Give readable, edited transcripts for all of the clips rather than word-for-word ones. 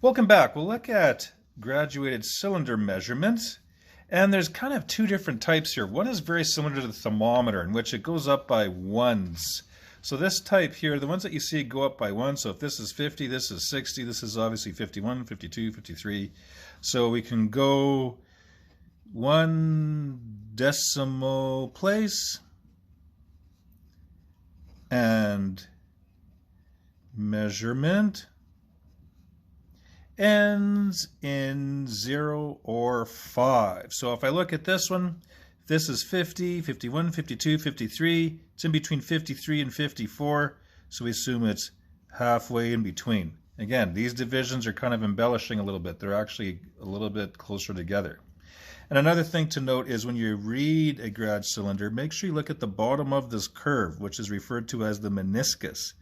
Welcome back. We'll look at graduated cylinder measurements. And there's kind of two different types here. One is very similar to the thermometer, in which it goes up by ones. So this type here, the ones that you see go up by one. So if this is 50, this is 60, this is obviously 51, 52, 53. So we can go 1 decimal place and measurement ends in 0 or 5. So if I look at this one, this is 50, 51, 52, 53. It's in between 53 and 54, so we assume it's halfway in between. Again, these divisions are kind of embellishing a little bit. They're actually a little bit closer together. And another thing to note is when you read a grad cylinder, make sure you look at the bottom of this curve, which is referred to as the meniscus.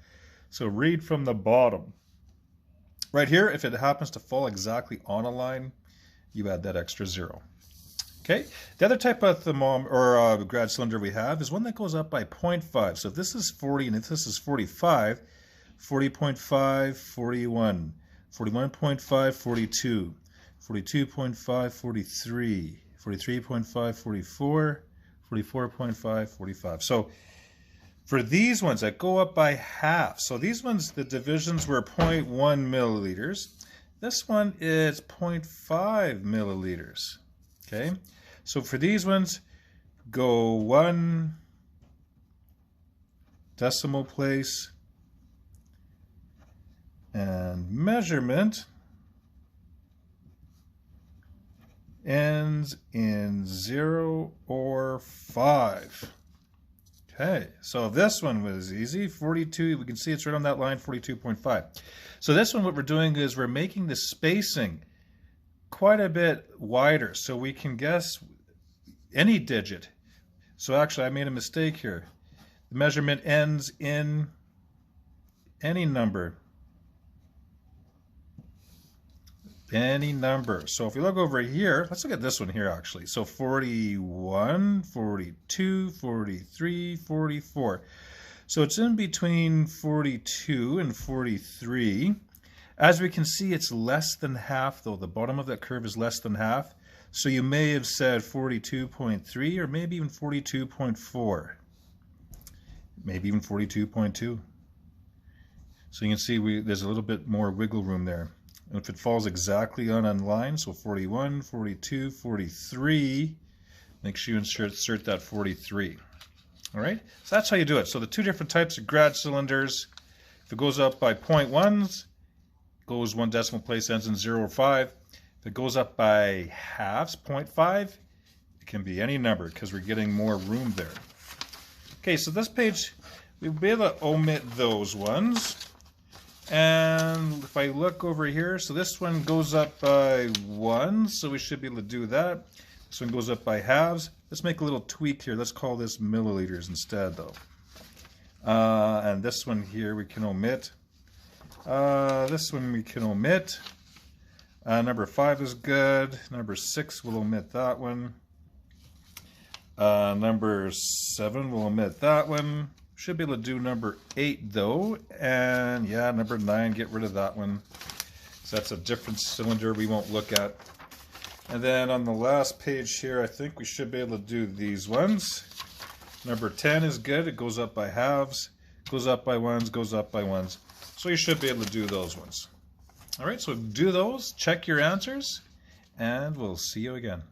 So read from the bottom. Right here, if it happens to fall exactly on a line, you add that extra 0. Okay. The other type of thermometer or grad cylinder we have is one that goes up by 0.5. So if this is 40 and if this is 45, 40.5, 41, 41.5, 42, 42.5, 43, 43.5, 44, 44.5, 45. So for these ones that go up by half, so these ones, the divisions were 0.1 milliliters. This one is 0.5 milliliters. Okay, so for these ones, go 1 decimal place and measurement ends in 0 or 5. Okay, so this one was easy, 42, we can see it's right on that line, 42.5. So this one, what we're doing is we're making the spacing quite a bit wider so we can guess any digit. So actually I made a mistake here. The measurement ends in any number. Any number. So if we look over here, let's look at this one here actually. So 41, 42, 43, 44. So it's in between 42 and 43. As we can see, it's less than half though. The bottom of that curve is less than half. So you may have said 42.3 or maybe even 42.4. Maybe even 42.2. So you can see there's a little bit more wiggle room there. And if it falls exactly on a line, so 41, 42, 43, make sure you insert that 43. All right, so that's how you do it. So the two different types of grad cylinders, if it goes up by 0.1s, goes 1 decimal place, ends in 0 or 5. If it goes up by halves, 0.5, it can be any number because we're getting more room there. Okay, so this page, we'll be able to omit those ones. And if I look over here, so this one goes up by 1, so we should be able to do that. This one goes up by halves. Let's make a little tweak here. Let's call this milliliters instead, though. And this one here we can omit. This one we can omit. Number 5 is good. Number 6, we'll omit that one. Number 7, we'll omit that one. Should be able to do number 8 though, and yeah, number 9, get rid of that one. So that's a different cylinder we won't look at. And then on the last page here, I think we should be able to do these ones. Number 10 is good, it goes up by halves, goes up by ones, goes up by ones. So you should be able to do those ones. All right, so do those, check your answers, and we'll see you again.